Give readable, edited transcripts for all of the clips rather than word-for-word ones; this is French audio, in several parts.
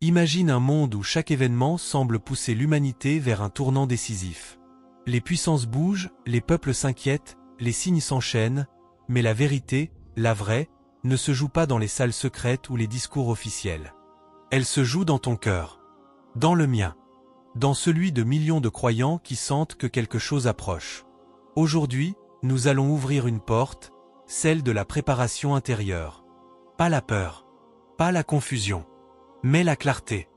Imagine un monde où chaque événement semble pousser l'humanité vers un tournant décisif. Les puissances bougent, les peuples s'inquiètent, les signes s'enchaînent, mais la vérité, la vraie, ne se joue pas dans les salles secrètes ou les discours officiels. Elle se joue dans ton cœur. Dans le mien. Dans celui de millions de croyants qui sentent que quelque chose approche. Aujourd'hui, nous allons ouvrir une porte, celle de la préparation intérieure. Pas la peur. Pas la confusion. Mais la clarté.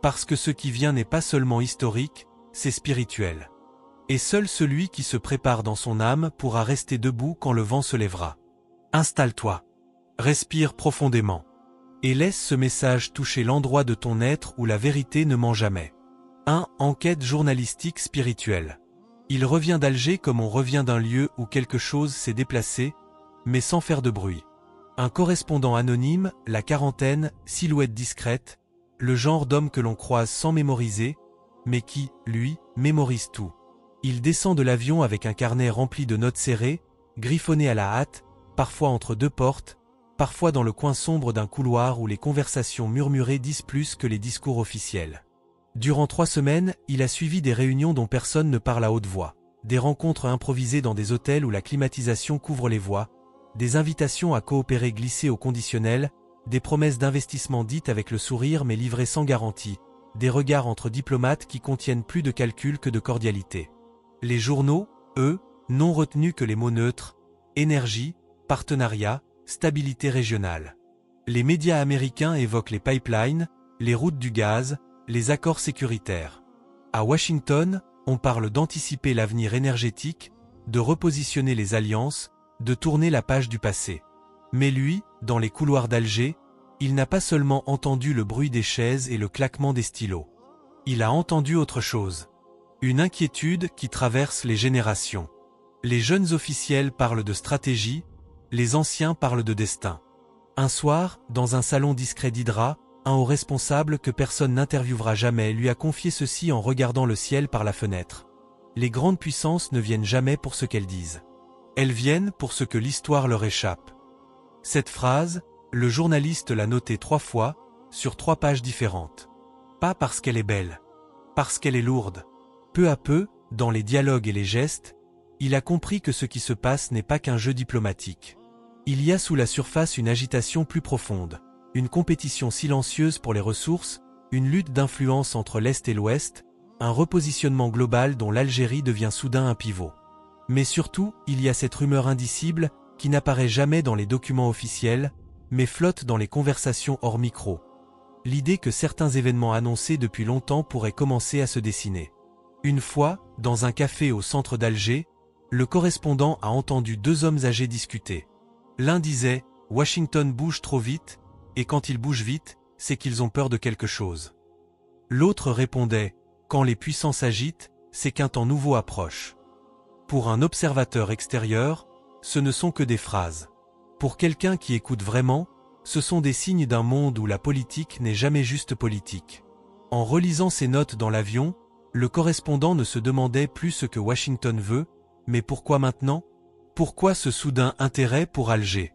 Parce que ce qui vient n'est pas seulement historique, c'est spirituel. Et seul celui qui se prépare dans son âme pourra rester debout quand le vent se lèvera. Installe-toi. Respire profondément. Et laisse ce message toucher l'endroit de ton être où la vérité ne ment jamais. 1. Enquête journalistique spirituelle. Il revient d'Alger comme on revient d'un lieu où quelque chose s'est déplacé, mais sans faire de bruit. Un correspondant anonyme, la quarantaine, silhouette discrète, le genre d'homme que l'on croise sans mémoriser, mais qui, lui, mémorise tout. Il descend de l'avion avec un carnet rempli de notes serrées, griffonnées à la hâte, parfois entre deux portes, parfois dans le coin sombre d'un couloir où les conversations murmurées disent plus que les discours officiels. Durant 3 semaines, il a suivi des réunions dont personne ne parle à haute voix, des rencontres improvisées dans des hôtels où la climatisation couvre les voix, des invitations à coopérer glissées au conditionnel, des promesses d'investissement dites avec le sourire mais livrées sans garantie, des regards entre diplomates qui contiennent plus de calcul que de cordialité. Les journaux, eux, n'ont retenu que les mots neutres, énergie, partenariat, stabilité régionale. Les médias américains évoquent les pipelines, les routes du gaz, les accords sécuritaires. À Washington, on parle d'anticiper l'avenir énergétique, de repositionner les alliances, de tourner la page du passé. Mais lui, dans les couloirs d'Alger, il n'a pas seulement entendu le bruit des chaises et le claquement des stylos. Il a entendu autre chose. Une inquiétude qui traverse les générations. Les jeunes officiels parlent de stratégie, les anciens parlent de destin. Un soir, dans un salon discret d'Hydra, un haut responsable que personne n'interviewera jamais lui a confié ceci en regardant le ciel par la fenêtre. Les grandes puissances ne viennent jamais pour ce qu'elles disent. Elles viennent pour ce que l'histoire leur échappe. Cette phrase, le journaliste l'a notée 3 fois, sur 3 pages différentes. Pas parce qu'elle est belle, parce qu'elle est lourde. Peu à peu, dans les dialogues et les gestes, il a compris que ce qui se passe n'est pas qu'un jeu diplomatique. Il y a sous la surface une agitation plus profonde, une compétition silencieuse pour les ressources, une lutte d'influence entre l'Est et l'Ouest, un repositionnement global dont l'Algérie devient soudain un pivot. Mais surtout, il y a cette rumeur indicible qui n'apparaît jamais dans les documents officiels, mais flotte dans les conversations hors micro. L'idée que certains événements annoncés depuis longtemps pourraient commencer à se dessiner. Une fois, dans un café au centre d'Alger, le correspondant a entendu 2 hommes âgés discuter. L'un disait « Washington bouge trop vite », et quand ils bougent vite, c'est qu'ils ont peur de quelque chose. L'autre répondait « Quand les puissants s'agitent, c'est qu'un temps nouveau approche ». Pour un observateur extérieur, ce ne sont que des phrases. Pour quelqu'un qui écoute vraiment, ce sont des signes d'un monde où la politique n'est jamais juste politique. En relisant ses notes dans l'avion, le correspondant ne se demandait plus ce que Washington veut, mais pourquoi maintenant? Pourquoi ce soudain intérêt pour Alger?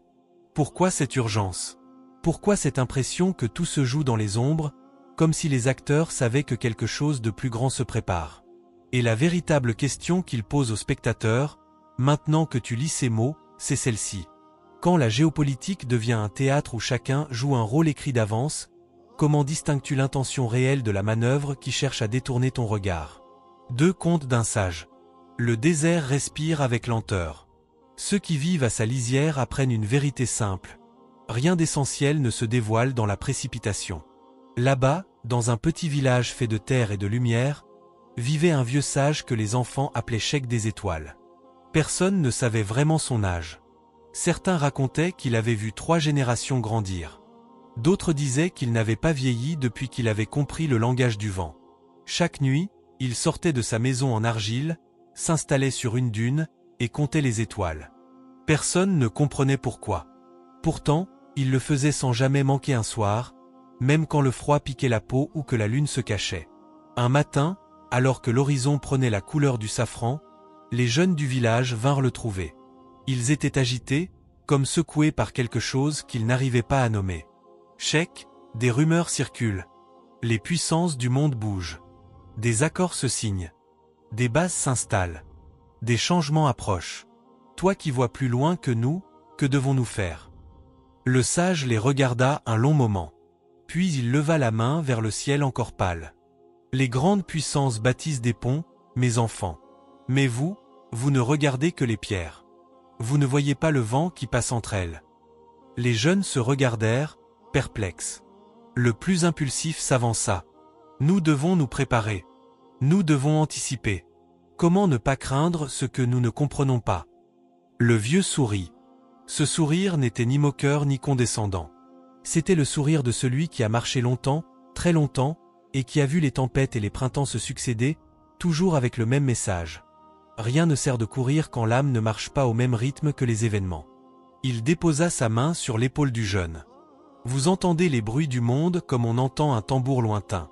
Pourquoi cette urgence? Pourquoi cette impression que tout se joue dans les ombres, comme si les acteurs savaient que quelque chose de plus grand se prépare? Et la véritable question qu'il pose aux spectateurs, maintenant que tu lis ces mots, c'est celle-ci. Quand la géopolitique devient un théâtre où chacun joue un rôle écrit d'avance, comment distingues-tu l'intention réelle de la manœuvre qui cherche à détourner ton regard? 2 contes d'un sage. Le désert respire avec lenteur. Ceux qui vivent à sa lisière apprennent une vérité simple. Rien d'essentiel ne se dévoile dans la précipitation. Là-bas, dans un petit village fait de terre et de lumière, vivait un vieux sage que les enfants appelaient Cheikh des étoiles. Personne ne savait vraiment son âge. Certains racontaient qu'il avait vu 3 générations grandir. D'autres disaient qu'il n'avait pas vieilli depuis qu'il avait compris le langage du vent. Chaque nuit, il sortait de sa maison en argile, s'installait sur une dune et comptait les étoiles. Personne ne comprenait pourquoi. Pourtant, il le faisait sans jamais manquer un soir, même quand le froid piquait la peau ou que la lune se cachait. Un matin, alors que l'horizon prenait la couleur du safran, les jeunes du village vinrent le trouver. Ils étaient agités, comme secoués par quelque chose qu'ils n'arrivaient pas à nommer. Cheikh, des rumeurs circulent. Les puissances du monde bougent. Des accords se signent. Des bases s'installent. Des changements approchent. Toi qui vois plus loin que nous, que devons-nous faire? Le sage les regarda un long moment. Puis il leva la main vers le ciel encore pâle. Les grandes puissances bâtissent des ponts, mes enfants. Mais vous, vous ne regardez que les pierres. Vous ne voyez pas le vent qui passe entre elles. Les jeunes se regardèrent, perplexes. Le plus impulsif s'avança. Nous devons nous préparer. Nous devons anticiper. Comment ne pas craindre ce que nous ne comprenons pas? Le vieux sourit. Ce sourire n'était ni moqueur ni condescendant. C'était le sourire de celui qui a marché longtemps, très longtemps, et qui a vu les tempêtes et les printemps se succéder, toujours avec le même message. Rien ne sert de courir quand l'âme ne marche pas au même rythme que les événements. Il déposa sa main sur l'épaule du jeune. Vous entendez les bruits du monde comme on entend un tambour lointain.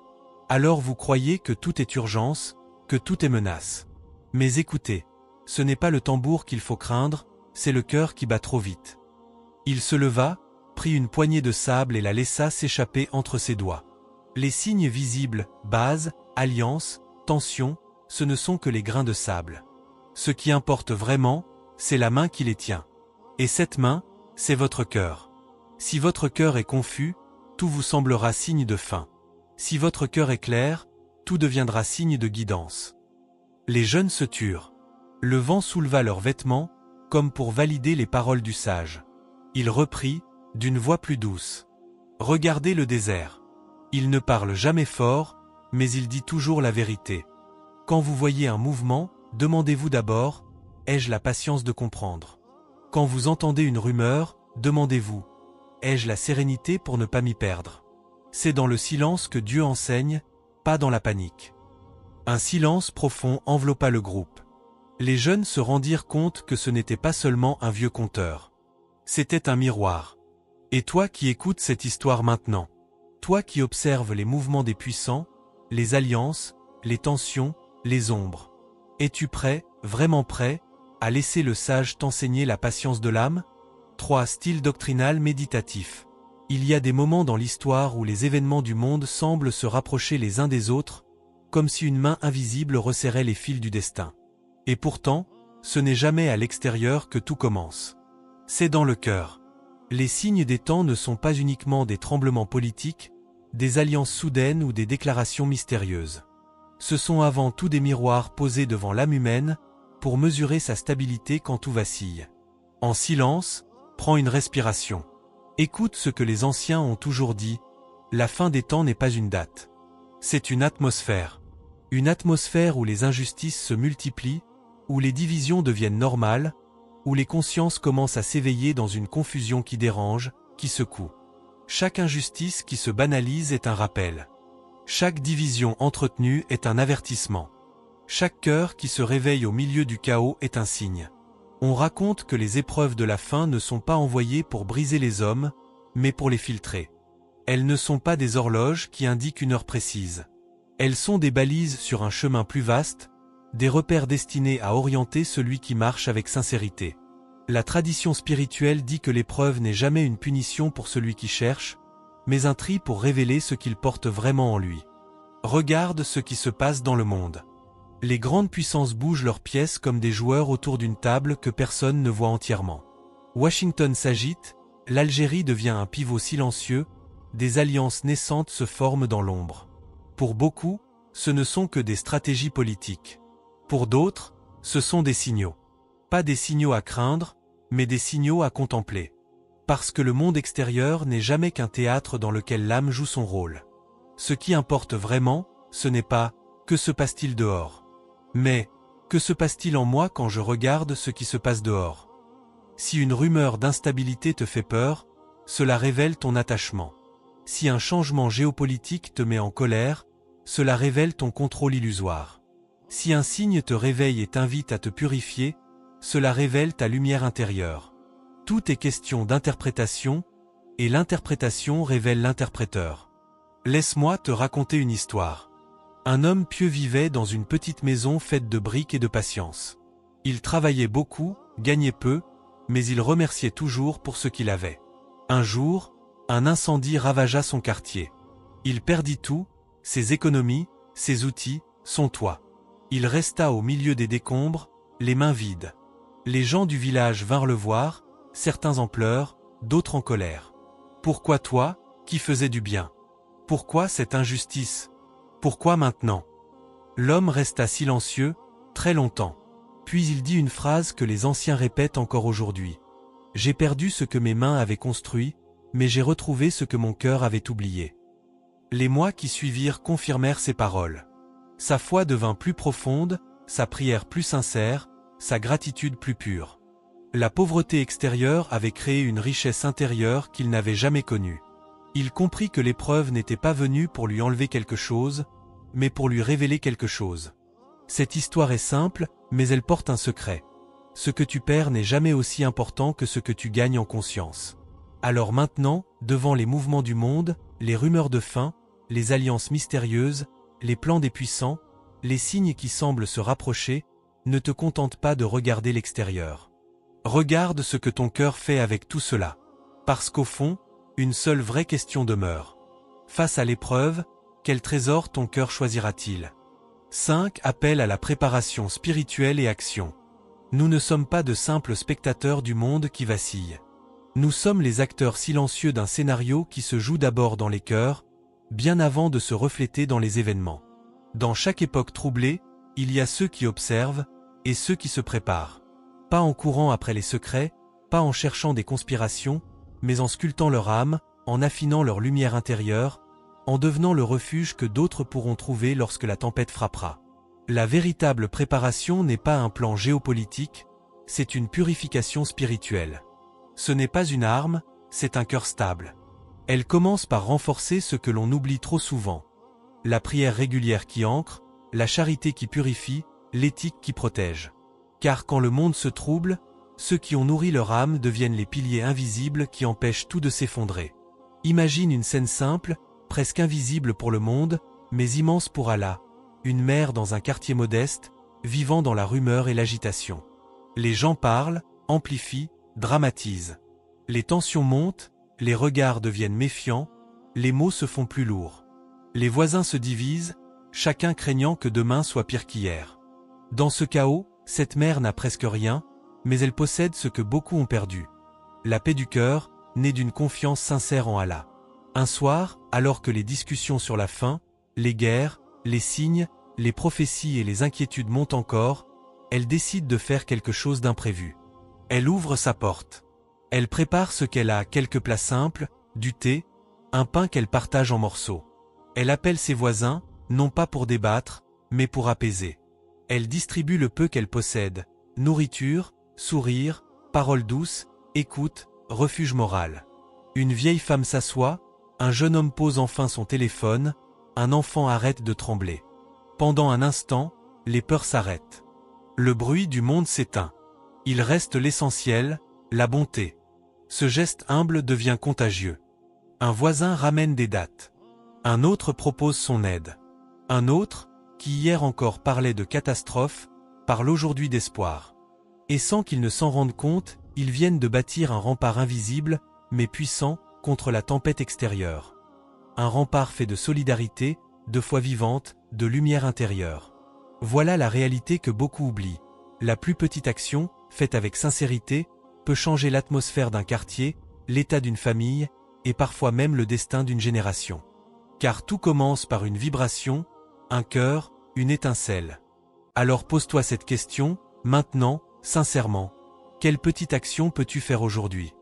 Alors vous croyez que tout est urgence, que tout est menace. Mais écoutez, ce n'est pas le tambour qu'il faut craindre, c'est le cœur qui bat trop vite. Il se leva, prit une poignée de sable et la laissa s'échapper entre ses doigts. Les signes visibles, base, alliance, tension, ce ne sont que les grains de sable. Ce qui importe vraiment, c'est la main qui les tient. Et cette main, c'est votre cœur. Si votre cœur est confus, tout vous semblera signe de fin. Si votre cœur est clair, tout deviendra signe de guidance. Les jeunes se turent. Le vent souleva leurs vêtements, comme pour valider les paroles du sage. Il reprit, d'une voix plus douce. Regardez le désert. Il ne parle jamais fort, mais il dit toujours la vérité. Quand vous voyez un mouvement, demandez-vous d'abord, ai-je la patience de comprendre? Quand vous entendez une rumeur, demandez-vous, ai-je la sérénité pour ne pas m'y perdre? C'est dans le silence que Dieu enseigne, pas dans la panique. Un silence profond enveloppa le groupe. Les jeunes se rendirent compte que ce n'était pas seulement un vieux conteur. C'était un miroir. Et toi qui écoutes cette histoire maintenant, toi qui observes les mouvements des puissants, les alliances, les tensions, les ombres, es-tu prêt, vraiment prêt, à laisser le sage t'enseigner la patience de l'âme? 3. Style doctrinal méditatif. Il y a des moments dans l'histoire où les événements du monde semblent se rapprocher les uns des autres, comme si une main invisible resserrait les fils du destin. Et pourtant, ce n'est jamais à l'extérieur que tout commence. C'est dans le cœur. Les signes des temps ne sont pas uniquement des tremblements politiques, des alliances soudaines ou des déclarations mystérieuses. Ce sont avant tout des miroirs posés devant l'âme humaine, pour mesurer sa stabilité quand tout vacille. En silence, prends une respiration. Écoute ce que les anciens ont toujours dit, la fin des temps n'est pas une date. C'est une atmosphère. Une atmosphère où les injustices se multiplient, où les divisions deviennent normales, où les consciences commencent à s'éveiller dans une confusion qui dérange, qui secoue. Chaque injustice qui se banalise est un rappel. Chaque division entretenue est un avertissement. Chaque cœur qui se réveille au milieu du chaos est un signe. On raconte que les épreuves de la fin ne sont pas envoyées pour briser les hommes, mais pour les filtrer. Elles ne sont pas des horloges qui indiquent une heure précise. Elles sont des balises sur un chemin plus vaste, des repères destinés à orienter celui qui marche avec sincérité. La tradition spirituelle dit que l'épreuve n'est jamais une punition pour celui qui cherche, mais un tri pour révéler ce qu'il porte vraiment en lui. Regarde ce qui se passe dans le monde. Les grandes puissances bougent leurs pièces comme des joueurs autour d'une table que personne ne voit entièrement. Washington s'agite, l'Algérie devient un pivot silencieux, des alliances naissantes se forment dans l'ombre. Pour beaucoup, ce ne sont que des stratégies politiques. Pour d'autres, ce sont des signaux. Pas des signaux à craindre, mais des signaux à contempler. Parce que le monde extérieur n'est jamais qu'un théâtre dans lequel l'âme joue son rôle. Ce qui importe vraiment, ce n'est pas « que se passe-t-il dehors ?» mais « que se passe-t-il en moi quand je regarde ce qui se passe dehors ?» Si une rumeur d'instabilité te fait peur, cela révèle ton attachement. Si un changement géopolitique te met en colère, cela révèle ton contrôle illusoire. Si un signe te réveille et t'invite à te purifier, cela révèle ta lumière intérieure. Tout est question d'interprétation, et l'interprétation révèle l'interpréteur. Laisse-moi te raconter une histoire. Un homme pieux vivait dans une petite maison faite de briques et de patience. Il travaillait beaucoup, gagnait peu, mais il remerciait toujours pour ce qu'il avait. Un jour, un incendie ravagea son quartier. Il perdit tout, ses économies, ses outils, son toit. Il resta au milieu des décombres, les mains vides. Les gens du village vinrent le voir, certains en pleurs, d'autres en colère. Pourquoi toi, qui faisais du bien? Pourquoi cette injustice? Pourquoi maintenant? L'homme resta silencieux, très longtemps. Puis il dit une phrase que les anciens répètent encore aujourd'hui. J'ai perdu ce que mes mains avaient construit, mais j'ai retrouvé ce que mon cœur avait oublié. Les mois qui suivirent confirmèrent ces paroles. Sa foi devint plus profonde, sa prière plus sincère, sa gratitude plus pure. La pauvreté extérieure avait créé une richesse intérieure qu'il n'avait jamais connue. Il comprit que l'épreuve n'était pas venue pour lui enlever quelque chose, mais pour lui révéler quelque chose. Cette histoire est simple, mais elle porte un secret. Ce que tu perds n'est jamais aussi important que ce que tu gagnes en conscience. Alors maintenant, devant les mouvements du monde, les rumeurs de faim, les alliances mystérieuses, les plans des puissants, les signes qui semblent se rapprocher, ne te contente pas de regarder l'extérieur. Regarde ce que ton cœur fait avec tout cela. Parce qu'au fond, une seule vraie question demeure. Face à l'épreuve, quel trésor ton cœur choisira-t-il? 5. Appel à la préparation spirituelle et action. Nous ne sommes pas de simples spectateurs du monde qui vacille. Nous sommes les acteurs silencieux d'un scénario qui se joue d'abord dans les cœurs, bien avant de se refléter dans les événements. Dans chaque époque troublée, il y a ceux qui observent et ceux qui se préparent. Pas en courant après les secrets, pas en cherchant des conspirations, mais en sculptant leur âme, en affinant leur lumière intérieure, en devenant le refuge que d'autres pourront trouver lorsque la tempête frappera. La véritable préparation n'est pas un plan géopolitique, c'est une purification spirituelle. Ce n'est pas une arme, c'est un cœur stable. Elle commence par renforcer ce que l'on oublie trop souvent. La prière régulière qui ancre, la charité qui purifie, l'éthique qui protège. Car quand le monde se trouble, ceux qui ont nourri leur âme deviennent les piliers invisibles qui empêchent tout de s'effondrer. Imagine une scène simple, presque invisible pour le monde, mais immense pour Allah. Une mère dans un quartier modeste, vivant dans la rumeur et l'agitation. Les gens parlent, amplifient, dramatisent. Les tensions montent, les regards deviennent méfiants, les mots se font plus lourds. Les voisins se divisent, chacun craignant que demain soit pire qu'hier. Dans ce chaos, cette mère n'a presque rien, mais elle possède ce que beaucoup ont perdu. La paix du cœur, née d'une confiance sincère en Allah. Un soir, alors que les discussions sur la faim, les guerres, les signes, les prophéties et les inquiétudes montent encore, elle décide de faire quelque chose d'imprévu. Elle ouvre sa porte. Elle prépare ce qu'elle a, quelques plats simples, du thé, un pain qu'elle partage en morceaux. Elle appelle ses voisins, non pas pour débattre, mais pour apaiser. Elle distribue le peu qu'elle possède, nourriture, sourire, paroles douces, écoute, refuge moral. Une vieille femme s'assoit, un jeune homme pose enfin son téléphone, un enfant arrête de trembler. Pendant un instant, les peurs s'arrêtent. Le bruit du monde s'éteint. Il reste l'essentiel, la bonté. Ce geste humble devient contagieux. Un voisin ramène des dattes. Un autre propose son aide. Un autre, qui hier encore parlait de catastrophe, parle aujourd'hui d'espoir. Et sans qu'ils ne s'en rendent compte, ils viennent de bâtir un rempart invisible, mais puissant, contre la tempête extérieure. Un rempart fait de solidarité, de foi vivante, de lumière intérieure. Voilà la réalité que beaucoup oublient. La plus petite action, faite avec sincérité, peut changer l'atmosphère d'un quartier, l'état d'une famille, et parfois même le destin d'une génération. Car tout commence par une vibration, un cœur, une étincelle. Alors pose-toi cette question, maintenant, sincèrement. Quelle petite action peux-tu faire aujourd'hui?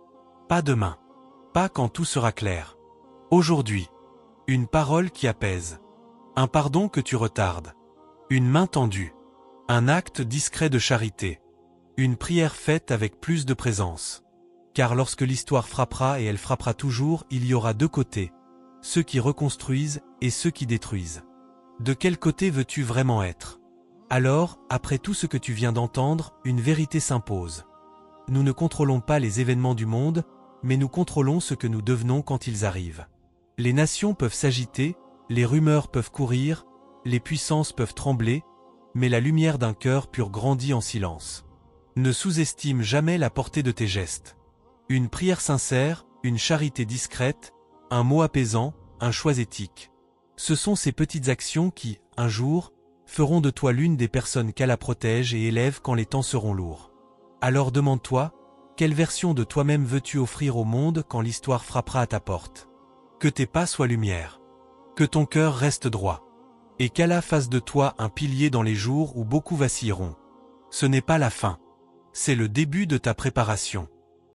Pas demain. Pas quand tout sera clair. Aujourd'hui. Une parole qui apaise. Un pardon que tu retardes. Une main tendue. Un acte discret de charité. Une prière faite avec plus de présence. Car lorsque l'histoire frappera et elle frappera toujours, il y aura deux côtés. Ceux qui reconstruisent et ceux qui détruisent. De quel côté veux-tu vraiment être? Alors, après tout ce que tu viens d'entendre, une vérité s'impose. Nous ne contrôlons pas les événements du monde, mais nous contrôlons ce que nous devenons quand ils arrivent. Les nations peuvent s'agiter, les rumeurs peuvent courir, les puissances peuvent trembler, mais la lumière d'un cœur pur grandit en silence. Ne sous-estime jamais la portée de tes gestes. Une prière sincère, une charité discrète, un mot apaisant, un choix éthique. Ce sont ces petites actions qui, un jour, feront de toi l'une des personnes qu'Allah protège et élève quand les temps seront lourds. Alors demande-toi, quelle version de toi-même veux-tu offrir au monde quand l'histoire frappera à ta porte? Que tes pas soient lumière. Que ton cœur reste droit. Et qu'Allah fasse de toi un pilier dans les jours où beaucoup vacilleront. Ce n'est pas la fin. C'est le début de ta préparation.